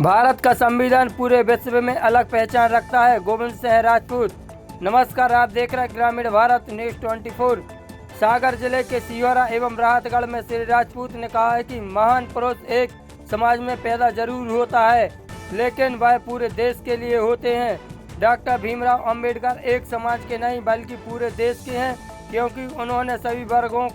भारत का संविधान पूरे विश्व में अलग पहचान रखता है। गोविंद सिंह राजपूत। नमस्कार, आप देख रहे हैं ग्रामीण भारत न्यूज 24। सागर जिले के सिहोरा एवं राहतगढ़ में श्री राजपूत ने कहा है कि महान पुरुष एक समाज में पैदा जरूर होता है, लेकिन वह पूरे देश के लिए होते हैं। डॉक्टर भीमराव अंबेडकर एक समाज के नहीं बल्कि पूरे देश के हैं, क्योंकि उन्होंने सभी वर्गों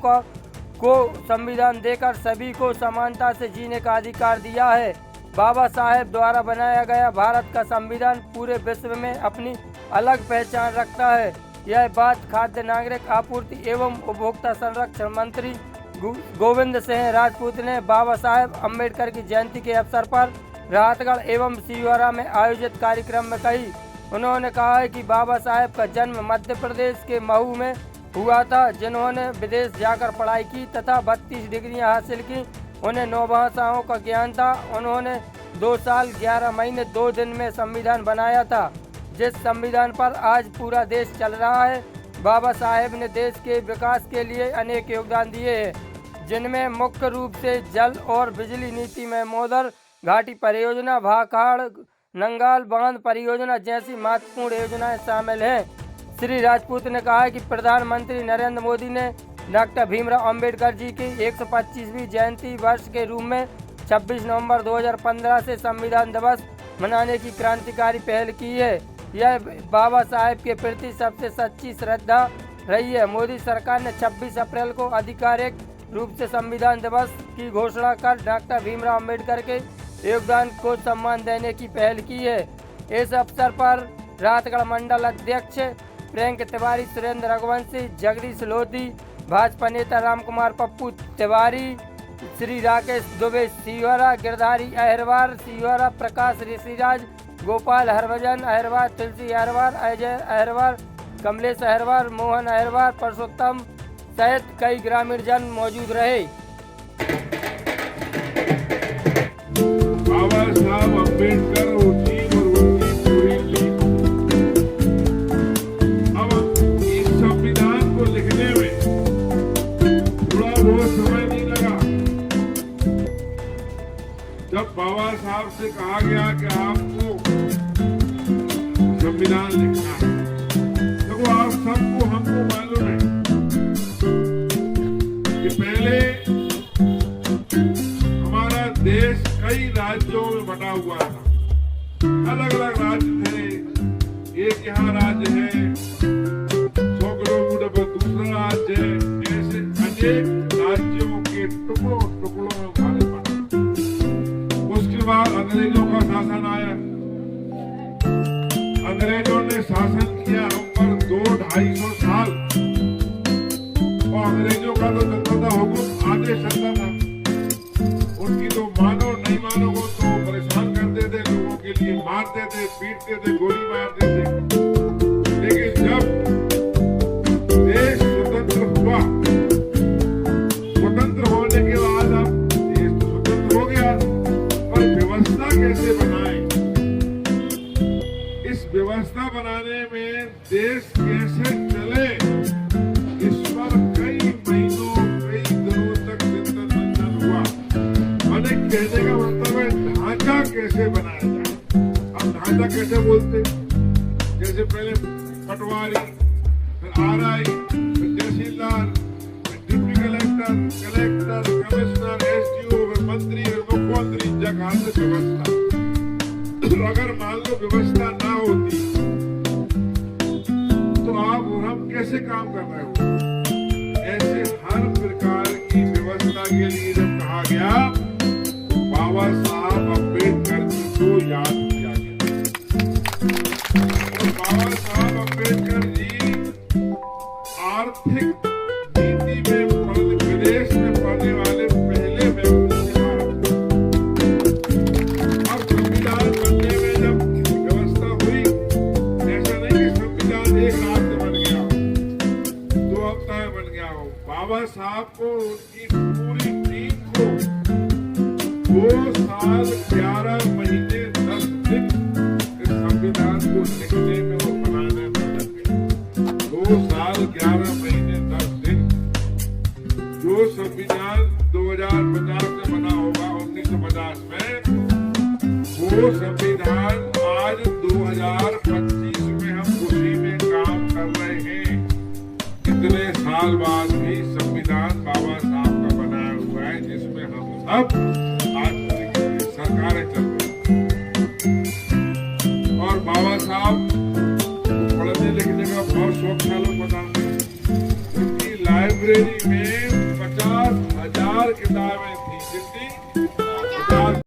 को संविधान देकर सभी को समानता से जीने का अधिकार दिया है। बाबा साहेब द्वारा बनाया गया भारत का संविधान पूरे विश्व में अपनी अलग पहचान रखता है। यह बात खाद्य नागरिक आपूर्ति एवं उपभोक्ता संरक्षण मंत्री गोविंद सिंह राजपूत ने बाबा साहेब अम्बेडकर की जयंती के अवसर पर राहतगढ़ एवं सिहोरा में आयोजित कार्यक्रम में कही। उन्होंने कहा है कि बाबा साहेब का जन्म मध्य प्रदेश के महू में हुआ था। जिन्होंने विदेश जाकर पढ़ाई की तथा 32 डिग्रियां हासिल की। उन्हें 9 भाषाओं का ज्ञान था। उन्होंने 2 साल 11 महीने 2 दिन में संविधान बनाया था, जिस संविधान पर आज पूरा देश चल रहा है। बाबा साहेब ने देश के विकास के लिए अनेक योगदान दिए हैं, जिनमें मुख्य रूप से जल और बिजली नीति में मोदर घाटी परियोजना, भाखाड़ नंगाल बांध परियोजना जैसी महत्वपूर्ण योजनाएं शामिल हैं। श्री राजपूत ने कहा कि प्रधानमंत्री नरेंद्र मोदी ने डॉक्टर भीमराव अंबेडकर जी की 125वीं जयंती वर्ष के रूप में 26 नवंबर 2015 से संविधान दिवस मनाने की क्रांतिकारी पहल की है। यह बाबा साहेब के प्रति सबसे सच्ची श्रद्धा रही है। मोदी सरकार ने 26 अप्रैल को आधिकारिक रूप से संविधान दिवस की घोषणा कर डॉक्टर भीमराव अंबेडकर के योगदान को सम्मान देने की पहल की है। इस अवसर पर राहतगढ़ मंडल अध्यक्ष प्रियंक तिवारी, सुरेंद्र रघुवंशी, जगदीश लोधी, भाजपा नेता रामकुमार पप्पू तिवारी, श्री राकेश दुबे सिहोरा, गिरधारी अहिरवार सिहोरा, प्रकाश ऋषिराज, गोपाल हरभजन अहिरवार, तुलसी अहिरवार, अजय अहिरवार, कमलेश अहिरवार, मोहन अहिरवार, परसोत्तम सहित कई ग्रामीण जन मौजूद रहे। बाबा साहब अम्बेडकर जब बाबा साहब से कहा गया कि आपको संविधान लिखना है, तो आप सबको हमको मालूम है कि पहले हमारा देश कई राज्यों में बटा हुआ था। अलग अलग राज्य थे। एक यहाँ राज्य है, 100 किलोमीटर पर दूसरा राज्य है। ऐसे अनेक राज्यों के टुकड़ों टुकड़ों में भारत बना। उसके बाद अंग्रेजों का शासन आया। अंग्रेजों ने शासन किया हम पर 200-250 साल, और अंग्रेजों का तो जनता हुकुम आदेश चलता था। उनकी तो मानो नहीं मानो को तो परेशान करते थे, लोगों के लिए मारते थे, पीटते थे, गोली मारते थे। लेकिन जब देश स्वतंत्र हुआ, स्वतंत्र होने के बाद अब देश तो स्वतंत्र हो गया, पर व्यवस्था कैसे बनाए, इस व्यवस्था बनाने में देश कैसे चले, इस पर कई महीनों कई दिनों तक चिंतन मंथन हुआ। मैंने कहने का मतलब है ढांचा कैसे बनाया जाए। अब ढांचा कैसे बोलते, जैसे पहले पटवारी, फिर आरआई, फिर तहसीलदार, फिर डिप्टी कलेक्टर, कमिश्नर, एसडीओ, फिर मंत्री, फिर मुख्यमंत्री, जगह से व्यवस्था। अगर मान लो व्यवस्था ना होती तो आप और हम कैसे काम कर रहे हो। ऐसे हर प्रकार की व्यवस्था के लिए जब कहा गया, बाबा साहब अम्बेडकर जी को याद किया गया। तो बाबा साहब अम्बेडकर जी आर्थिक नीति में विदेश में पढ़ने वाले पहले व्यक्ति थे भारत में। अब संविधान बनने में जब व्यवस्था हुई, ऐसा नहीं कि संविधान एक रात में बन गया हो, 2 हफ्ता में बन गया हो। बाबा साहब को, उनकी पूरी टीम को 2 साल 11 महीने 10 दिन इस संविधान को लिखने में और बनाने में लग गए। 2 साल 11 महीने 10 दिन। जो संविधान 2050 में बना होगा, 1950 में, वो वो संविधान आज 2025 में हम उसी में काम कर रहे हैं। इतने साल बाद भी संविधान बाबा साहब का बनाया हुआ है, जिसमें हम सब आज सरकारें चल रही हैं। और बाबा साहब पढ़ने लिखने का बहुत शौक था, लोग बताते हैं। उनकी लाइब्रेरी में 50,000 किताबें थी, जितनी